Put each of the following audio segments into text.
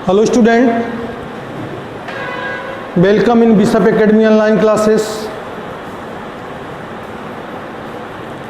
Hello student, welcome in Bishop Academy online classes.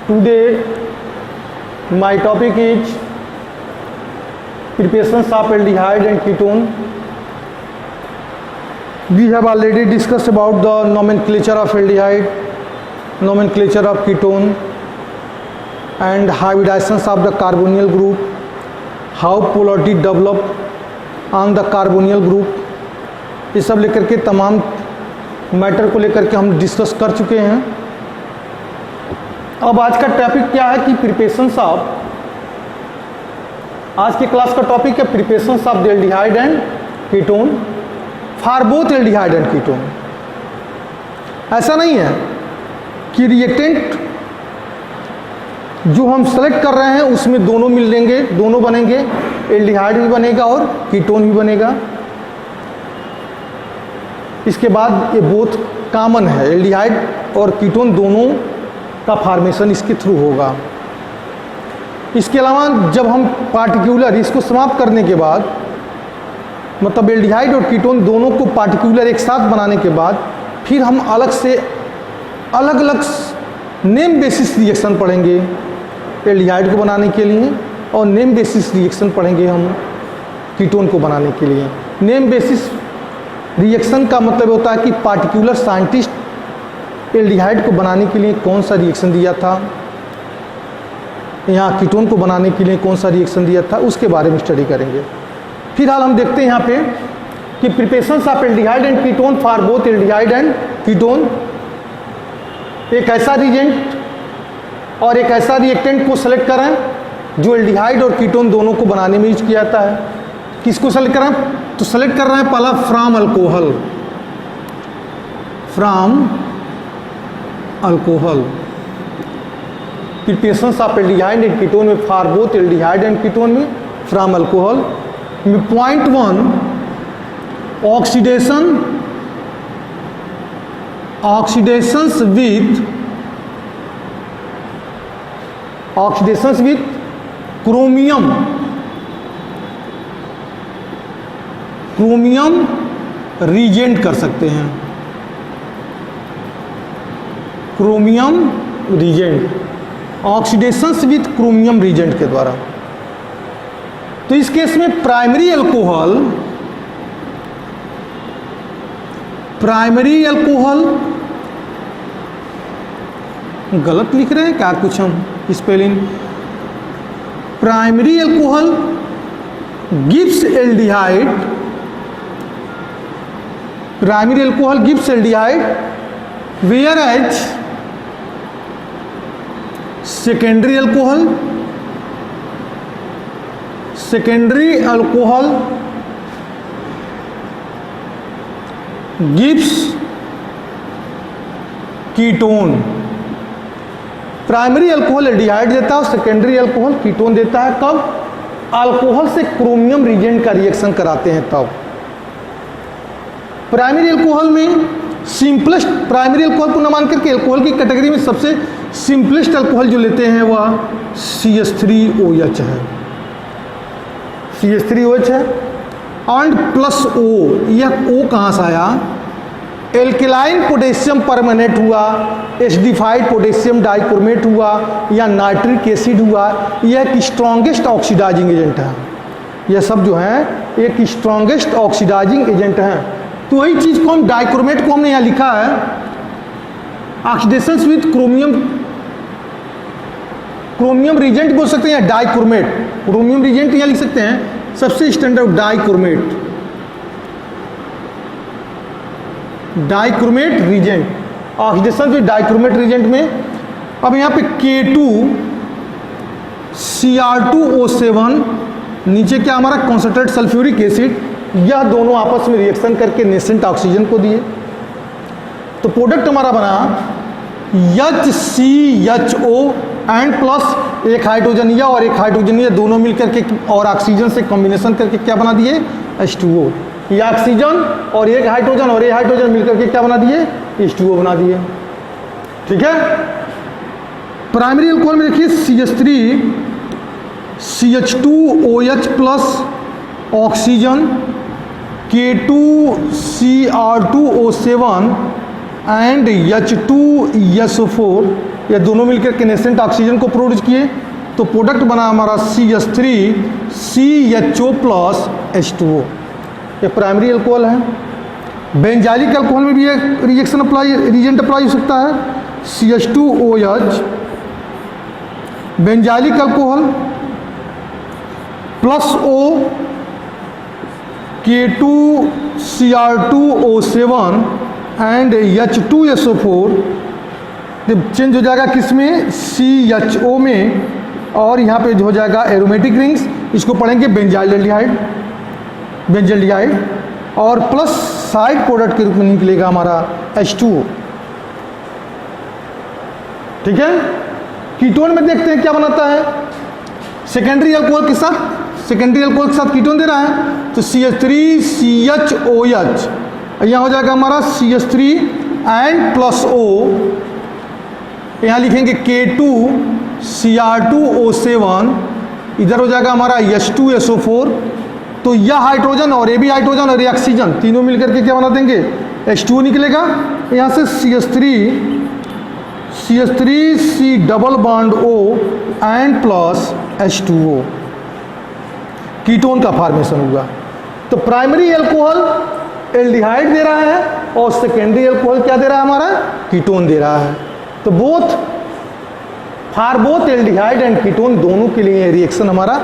Today my topic is preparations of aldehyde and ketone. We have already discussed about the nomenclature of aldehyde, nomenclature of ketone and hybridizations of the carbonyl group, how polarity develop on the carbonyl group, ये सब लेकर के तमाम matter को लेकर के हम discuss कर चुके हैं। अब आज का टॉपिक क्या है कि प्रिपरेशंस ऑफ, आज की क्लास का टॉपिक है preparations of the aldehyde and ketone for both aldehyde and ketone. ऐसा नहीं है कि रिएक्टेंट जो हम सेलेक्ट कर रहे हैं उसमें दोनों मिल लेंगे, दोनों बनेंगे, एल्डिहाइड भी बनेगा और कीटोन भी बनेगा। इसके बाद ये बोथ कॉमन है, एल्डिहाइड और कीटोन दोनों का फॉर्मेशन इसके थ्रू होगा। इसके अलावा जब हम पार्टिकुलर इसको समाप्त करने के बाद, मतलब एल्डिहाइड और कीटोन दोनों को पार्टिकुलर एक साथ बनाने के बाद फिर हम अलग से अलग अलग नेम बेसिस रिएक्शन पढ़ेंगे एल्डिहाइड को बनाने के लिए और नेम बेसिस रिएक्शन पढ़ेंगे हम कीटोन को बनाने के लिए। नेम बेसिस रिएक्शन का मतलब होता है कि पार्टिकुलर साइंटिस्ट एल्डिहाइड को बनाने के लिए कौन सा रिएक्शन दिया था, यहाँ कीटोन को बनाने के लिए कौन सा रिएक्शन दिया था, उसके बारे में स्टडी करेंगे। फिलहाल हम देखते हैं यहाँ पे कि preparations of aldehyde and ketone for both aldehyde and ketone. एक ऐसा रिएजेंट और एक ऐसा रिएक्टेंट को सेलेक्ट करें जो एल्डिहाइड और कीटोन दोनों को बनाने में यूज किया जाता है। किसको सेलेक्ट करें? तो सेलेक्ट कर रहे हैं पहला from alcohol, from alcohol. Preparations of aldehyde and ketone में for both aldehyde and ketone में फ्रॉम अल्कोहल में point 1 oxidations with chromium reagent कर सकते हैं, chromium reagent, oxidations with chromium reagent के द्वारा। तो इस केस में प्राइमरी अल्कोहल गलत लिख रहे हैं क्या कुछ हम spelling? Primary alcohol gives aldehyde, primary alcohol gives aldehyde, whereas secondary alcohol gives ketone. Primary alcohol aldehyde देता है और सेकेंडरी अल्कोहल कीटोन देता है। कब? अल्कोहल से क्रोमियम रीजेंट का रिएक्शन कराते हैं तब। प्राइमरी अल्कोहल में सिंपलेस्ट, प्राइमरी अल्कोहल को न मान करके अल्कोहल की कैटेगरी में सबसे सिंपलेस्ट अल्कोहल जो लेते हैं वह CH3OH है, CH3OH है एंड प्लस O। यह O कहाँ से आया? एल्केलाइन पोटेशियम परमानेंट हुआ, एसिडिफाइड पोटेशियम डाइक्रोमेट हुआ या नाइट्रिक एसिड हुआ, यह एक स्ट्रॉन्गेस्ट ऑक्सीडाइजिंग एजेंट है। यह सब जो है एक स्ट्रॉन्गेस्ट ऑक्सीडाइजिंग एजेंट है। तो वही चीज़ को हम डाइक्रोमेट को हमने यहाँ लिखा है ऑक्सीडेशंस विथ क्रोमियम रीजेंट बोल सकते हैं या डाइक्रोमेट। क्रोमियम रीजेंट यहाँ लिख सकते हैं, सबसे standard dichromate reagent, oxidation with dichromate reagent में। अब यहाँ पे K2Cr2O7, नीचे क्या हमारा कॉन्सेंट्रेट सल्फ्यूरिक एसिड, यह दोनों आपस में रिएक्शन करके नेसेंट ऑक्सीजन को दिए। तो प्रोडक्ट हमारा बना HCHO एंड प्लस एक हाइड्रोजन या और एक हाइड्रोजन या दोनों मिलकर के और ऑक्सीजन से कॉम्बिनेशन करके क्या बना दिए? H2O। ये ऑक्सीजन और एक हाइड्रोजन और एक हाइड्रोजन मिलकर के क्या बना दिए? H2O बना दिए। ठीक है। प्राइमरी अल्कोहल में देखिए CH3 CH2OH plus oxygen K2Cr2O7 and H2SO4, ये दोनों मिलकर के नेसेंट ऑक्सीजन को प्रोड्यूस किए, तो प्रोडक्ट बना हमारा CH3CHO प्लस H2O। ये प्राइमरी अल्कोहल है। बेंजाइलिक अल्कोहल में भी एक रिएक्शन रीजेंट अप्लाई हो सकता है, CH2OH benzylic alcohol plus O K2Cr2O7 and H2SO4, change हो जाएगा किस में, CHO में, और यहाँ पे जो हो जाएगा एरोमेटिक रिंग्स, इसको पढ़ेंगे बेंजाइल्डिहाइड, और प्लस साइड प्रोडक्ट के रूप में निकलेगा हमारा H2O। ठीक है। कीटोन में देखते हैं क्या बनाता है, सेकेंडरी अल्कोहल के साथ कीटोन दे रहा है, तो CH3CHOH, यहाँ हो जाएगा हमारा CH3 एंड प्लस O, यहाँ लिखेंगे K2Cr2O7, इधर हो जाएगा हमारा H2SO4, तो यह हाइड्रोजन और ये भी हाइड्रोजन और ये ऑक्सीजन तीनों मिलकर के क्या बना देंगे, H2O निकलेगा। यहाँ से CH3C double bond O and plus H2O, ketone का फॉर्मेशन हुआ। तो प्राइमरी अल्कोहल एल्डिहाइड दे रहा है और सेकेंडरी अल्कोहल क्या दे रहा है, हमारा कीटोन दे रहा है। तो for both aldehyde and ketone दोनों के लिए रिएक्शन हमारा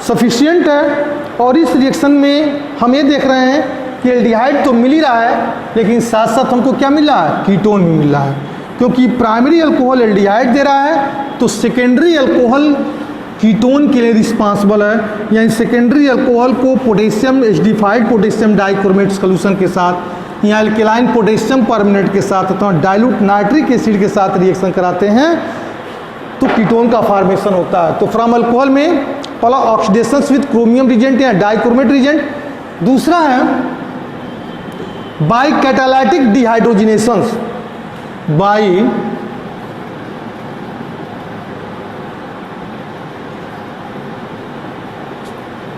सफिशिएंट है। और इस रिएक्शन में हम ये देख रहे हैं कि एल्डिहाइड तो मिल ही रहा है, लेकिन साथ साथ हमको क्या मिल रहा है, कीटोन भी मिल रहा है। क्योंकि प्राइमरी अल्कोहल एल्डिहाइड दे रहा है, तो सेकेंडरी अल्कोहल कीटोन के लिए रिस्पॉन्सिबल है। यानी सेकेंडरी अल्कोहल को potassium acidified potassium dichromate solution के साथ, या अल्केलाइन पोटेशियम परमेनेट के साथ अथवा डाइल्यूट नाइट्रिक एसिड के साथ रिएक्शन कराते हैं, तो कीटोन का फॉर्मेशन होता है। तो फ्रॉम अल्कोहल में पहला ऑक्सीडेशन विद क्रोमियम रिजेंट या डाइक्रोमेट रिजेंट, दूसरा है by catalytic dehydrogenation, by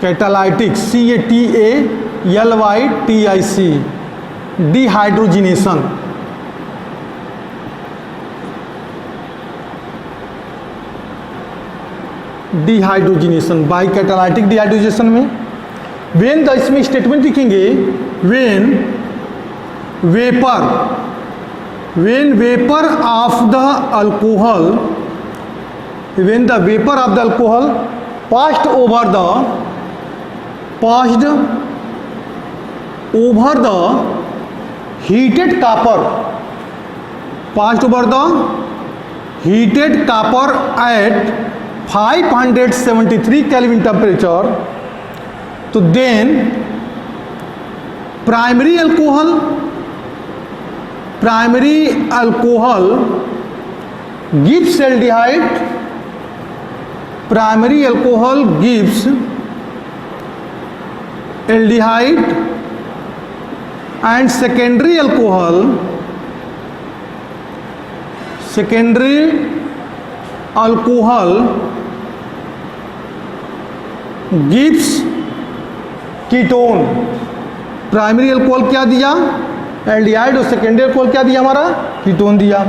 catalytic CATALYTIC dehydrogenation. By catalytic dehydrogenation में वेन द, इसमें स्टेटमेंट लिखेंगे, when vapour of the alcohol passed over the heated copper at 573 Kelvin temperature, तो then primary alcohol gives aldehyde, primary alcohol gives aldehyde and secondary alcohol gives ketone. Primary alcohol क्या दिया, aldehyde, और secondary alcohol क्या दिया, हमारा ketone दिया।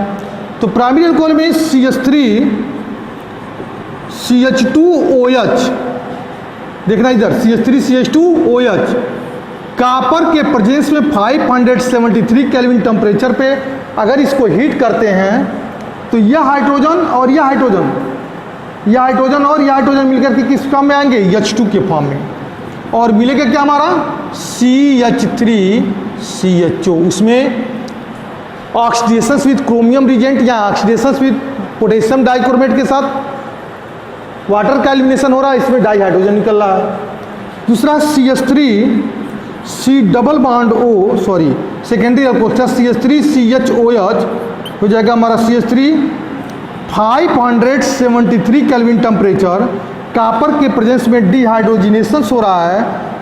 तो primary alcohol में CH3CH2OH, देखना इधर, CH3CH2OH कॉपर के प्रेजेंस में 573 केल्विन टेम्परेचर पे अगर इसको हीट करते हैं, तो यह हाइड्रोजन और यह हाइड्रोजन मिलकर के किस फॉर्म में आएंगे, H2 के फॉर्म में, और मिलेगा क्या हमारा CH3CHO। उसमें ऑक्सीडेशन विद क्रोमियम रिजेंट या ऑक्सीडेशन विद पोटेशियम डाइक्रोमेट के साथ वाटर का एलिमिनेशन हो रहा है, इसमें डाई हाइड्रोजन निकल रहा है। दूसरा CH3C double bond O, secondary alcohol CH3CHOH हो जाएगा हमारा CH3 573 केल्विन टेम्परेचर, कॉपर के प्रेजेंस में डिहाइड्रोजिनेशन हो रहा है,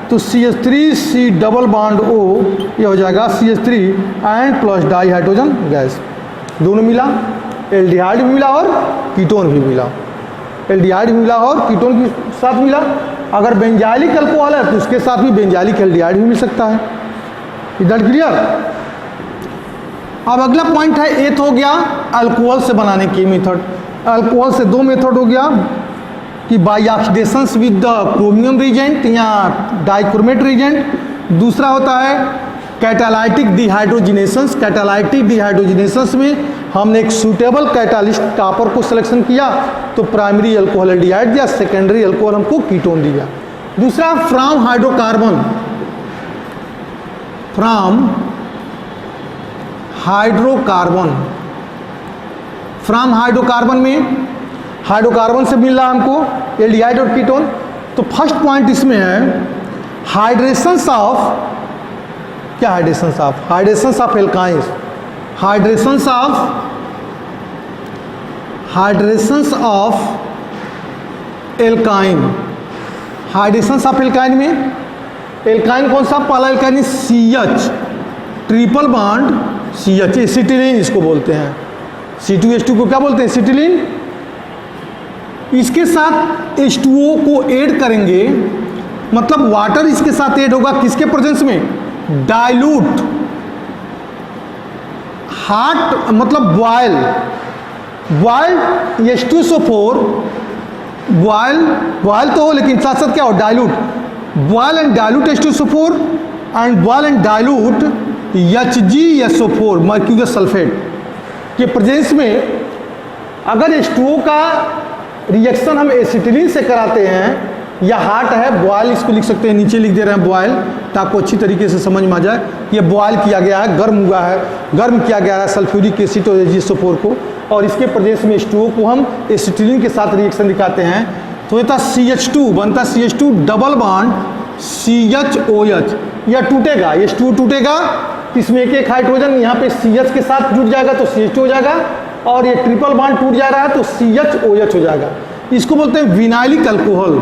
तो CH3C डबल बॉन्ड O ये हो जाएगा CH3 and plus di hydrogen gas, दोनों मिला, एल्डिहाइड भी मिला और कीटोन भी मिला। एल्डिहाइड भी मिला और कीटोन के साथ मिला। अगर बेंजाइलिक अल्कोहल है तो उसके साथ भी बेंजाइलिक एल्डिहाइड भी मिल सकता है। इधर क्लियर। अब अगला पॉइंट है, एथ हो गया अल्कोहल से बनाने की मेथड। अल्कोहल से दो मेथड हो गया कि by oxidation with the chromium reagent या डाइक्रोमेट रिजेंट। दूसरा होता है कैटालाइटिक डिहाइड्रोजिनेशंस। कैटालाइटिक डिहाइड्रोजिनेशंस में हमने एक सूटेबल कैटालिस्ट कॉपर को सिलेक्शन किया तो प्राइमरी अल्कोहल एल्डिहाइड दिया, सेकेंडरी अल्कोहल हमको कीटोन दिया। दूसरा from hydrocarbon, from hydrocarbon, from hydrocarbon में हाइड्रोकार्बन से मिल रहा हमको एल्डिहाइड और कीटोन। तो फर्स्ट पॉइंट इसमें है हाइड्रेशंस ऑफ, क्या हाइड्रेशंस of, हाइड्रेशंस of alkynes, हाइड्रेशंस of, हाइड्रेशंस of alkyne. हाइड्रेशंस of alkyne में एल्काइन कौन सा, पहला alkyne CH, triple bond CH, acetylene इसको बोलते हैं। C2H2 को क्या बोलते हैं, एसिटिलीन। इसके साथ H2O को ऐड करेंगे, मतलब वाटर इसके साथ ऐड होगा किसके प्रेजेंस में, डाइल्यूट, हार्ट मतलब बॉयल, बॉयल H2SO4, बॉयल तो हो लेकिन साथ साथ क्या हो, dilute, boil and dilute H2SO4 and boil and dilute HgSO4 mercurous sulphate के प्रेजेंस में अगर H2O का रिएक्शन हम एसिटिलीन से कराते हैं, या हार्ट है बॉयल, इसको लिख सकते हैं, नीचे लिख दे रहे हैं बॉयल ताकि अच्छी तरीके से समझ में आ जाए। ये बॉयल किया गया है, गर्म हुआ है, गर्म किया गया है सल्फ्यूरिक एसिड और HgSO4 को, और इसके प्रेजेंस में H2O को हम एसिटिलीन के साथ रिएक्शन दिखाते हैं तो होता CH2, बनता CH2 डबल बॉन्ड CHOH, यह टूटेगा, H2O टूटेगा, इसमें एक एक हाइड्रोजन यहाँ पे CH के साथ जुड़ जाएगा तो CH2 हो जाएगा, और ये ट्रिपल बॉन्ड टूट जा रहा है तो CHOH हो जाएगा। इसको बोलते हैं विनाइलिक अल्कोहल,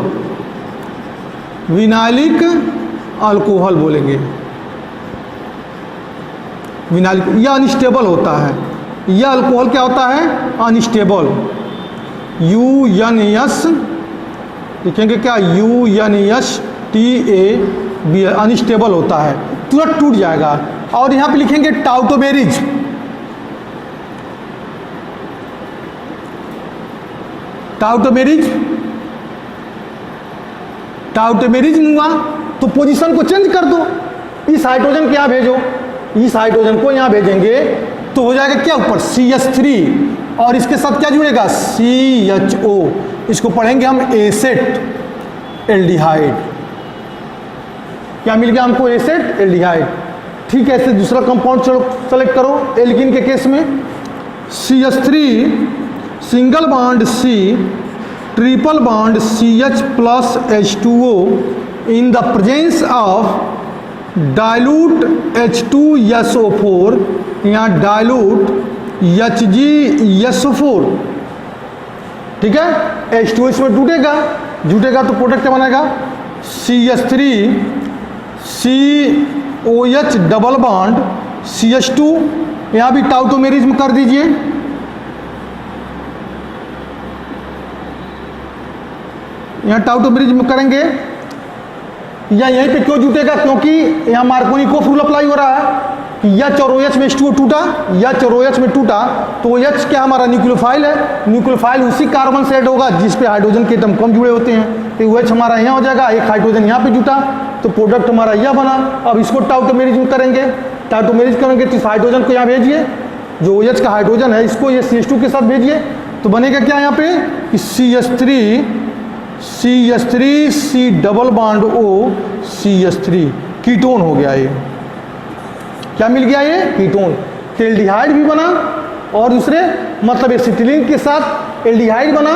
विनाइलिक अल्कोहल बोलेंगे, विनाइलिक। यह अनस्टेबल होता है, यह अल्कोहल क्या होता है, अनस्टेबल, UNS लिखेंगे क्या, UNSTAB, अनस्टेबल होता है, तुरंत टूट जाएगा। और यहाँ पे लिखेंगे टाउटोमेरिज, टाउटोमेरिज, टाउटोमेरिज हुआ तो पोजीशन को चेंज कर दो, इस हाइड्रोजन को यहाँ भेजो, इस हाइड्रोजन को यहाँ भेजेंगे तो हो जाएगा क्या, ऊपर CH3 और इसके साथ क्या जुड़ेगा, CHO, इसको पढ़ेंगे हम एसेट एल्डिहाइड। क्या मिल गया हमको, एसेट एल्डिहाइड। ठीक है, ऐसे दूसरा कंपाउंड सेलेक्ट करो। एल्कीन के केस में CH3 single bond C, triple bond CH plus H2O in the presence of dilute H2SO4 या डाइल्यूट HgSO4। ठीक है, H2O इसमें टूटेगा, जुटेगा तो प्रोडक्ट क्या बनेगा, CH3COH डबल बॉन्ड CH2, यहाँ भी टाउटोमेरिज में कर दीजिए, यहाँ टाउटोमेरिज में करेंगे, या यहीं पे क्यों जुटेगा, क्योंकि यहाँ मार्कोनिकोफ रूल अप्लाई हो रहा है कि H और OH में H2O टूटा, H और OH में टूटा तो OH क्या हमारा न्यूक्लियोफाइल है, न्यूक्लियोफाइल उसी कार्बन से ऐड होगा जिस पे हाइड्रोजन के एटम कम जुड़े होते हैं, तो OH हमारा यहाँ हो जाएगा, एक हाइड्रोजन यहाँ पे जुटा तो प्रोडक्ट हमारा यह बना। अब इसको टाउटोमेरिज में करेंगे, टाउटोमेरिज करेंगे तो इस हाइड्रोजन को यहाँ भेजिए, जो OH का हाइड्रोजन है इसको ये CH2 के साथ भेजिए तो बनेगा क्या यहाँ पे कि CH3 C double bond O CH3, ketone हो गया। ये क्या मिल गया, ये कीटोन। तो एल्डिहाइड भी बना और दूसरे मतलब एसिटिलीन के साथ एल्डिहाइड बना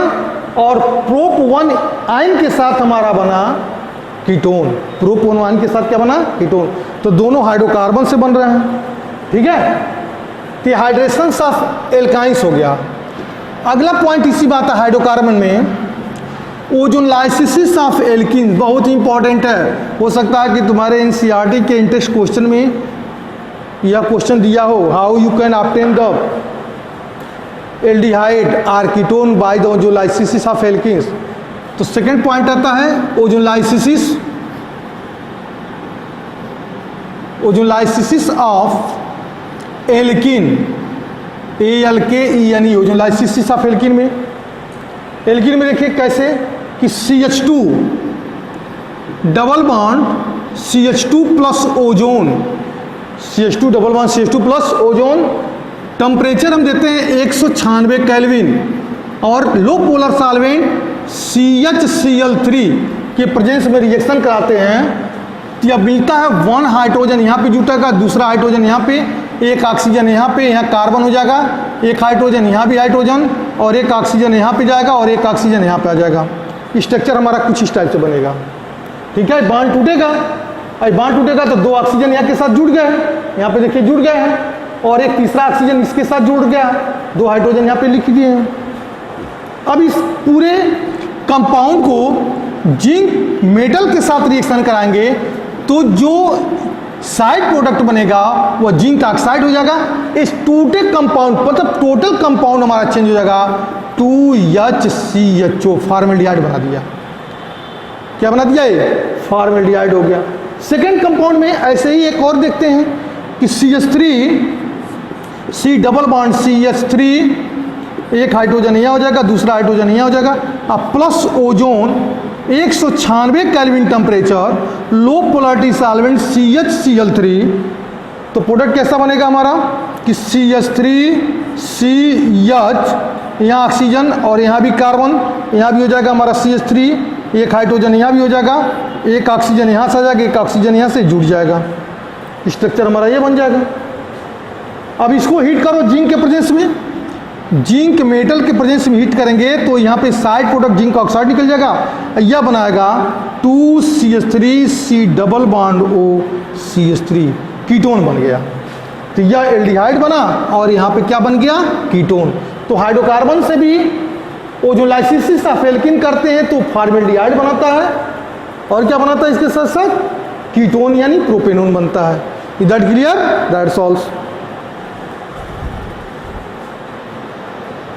और प्रोप 1 आयन के साथ हमारा बना कीटोन, प्रोप 1 आयन के साथ क्या बना, कीटोन। तो दोनों हाइड्रोकार्बन से बन रहे हैं। ठीक है, तो हाइड्रेशंस ऑफ एल्काइंस हो गया। अगला पॉइंट इसी बात है हाइड्रोकार्बन में, ओजोनलाइसिस ऑफ एल्कीन बहुत इंपॉर्टेंट है। हो सकता है कि तुम्हारे एनसीईआरटी के इंटरेस्ट क्वेश्चन में यह क्वेश्चन दिया हो, how you can obtain the aldehyde or ketone by the ozonolysis of alkenes. तो सेकंड पॉइंट आता है ozonolysis of alkene, ALKENE, ozonolysis of alkene में। एल्किन में देखिए कैसे कि CH2 double bond CH2 plus ozone, CH2 double bond CH2 plus ozone, temperature हम देते हैं 196 केल्विन, और लो पोलर सॉल्वेंट CHCl3 के प्रेजेंस में रिएक्शन कराते हैं। तो अब मिलता है 1 हाइड्रोजन यहाँ पे जुटेगा, दूसरा हाइड्रोजन यहाँ पे, एक ऑक्सीजन यहाँ पे, यहाँ कार्बन हो जाएगा, एक हाइड्रोजन यहाँ भी हाइड्रोजन, और एक ऑक्सीजन यहाँ पे जाएगा, और एक ऑक्सीजन यहाँ पे आ जाएगा। स्ट्रक्चर हमारा कुछ इस टाइप से बनेगा। ठीक है, बांड टूटेगा, बांड टूटेगा तो 2 ऑक्सीजन यहाँ के साथ जुड़ गए, यहाँ पे देखिए जुड़ गए हैं, और एक तीसरा ऑक्सीजन इसके साथ जुड़ गया, 2 हाइड्रोजन यहाँ पे लिख दिए हैं। अब इस पूरे कंपाउंड को जिंक मेटल के साथ रिएक्शन कराएंगे तो जो साइड प्रोडक्ट बनेगा वो जिंक ऑक्साइड हो जाएगा। इस टूटे कंपाउंड मतलब टोटल कंपाउंड हमारा चेंज हो जाएगा, 2HCHO, फॉर्मेल्डिहाइड बना दिया। क्या बना दिया? ये फॉर्मेल्डिहाइड हो गया। सेकेंड कंपाउंड में ऐसे ही एक और देखते हैं कि CH3 C double bond CH3, एक हाइड्रोजन यहाँ हो जाएगा, दूसरा हाइड्रोजन यहाँ हो जाएगा, अब प्लस ओजोन 196 केल्विन टेम्परेचर, लो पोलरिटी सॉल्वेंट CHCl3। तो प्रोडक्ट कैसा बनेगा हमारा कि CH3CH, यहाँ ऑक्सीजन और यहाँ भी कार्बन, यहाँ भी हो जाएगा हमारा CH3, एक हाइड्रोजन यहाँ भी हो जाएगा, एक ऑक्सीजन यहाँ से आ जाएगा, एक ऑक्सीजन यहाँ से जुड़ जाएगा। स्ट्रक्चर हमारा ये बन जाएगा। अब इसको हीट करो जिंक के प्रेजेंस में, जिंक मेटल के प्रेजेंस में हीट करेंगे तो यहाँ पे साइड प्रोडक्ट जिंक ऑक्साइड निकल जाएगा, यह बनाएगा 2CH3C double bond O CH3, ketone बन गया। तो यह एल्डिहाइड बना और यहाँ पे क्या बन गया? कीटोन। तो हाइड्रोकार्बन से भी ओजोलाइसिस ऑफ एल्किन करते हैं तो फॉर्मेल्डिहाइड बनाता है, और क्या बनाता है इसके साथ साथ? कीटोन यानी प्रोपेनोन बनता है। Is that clear? That's all.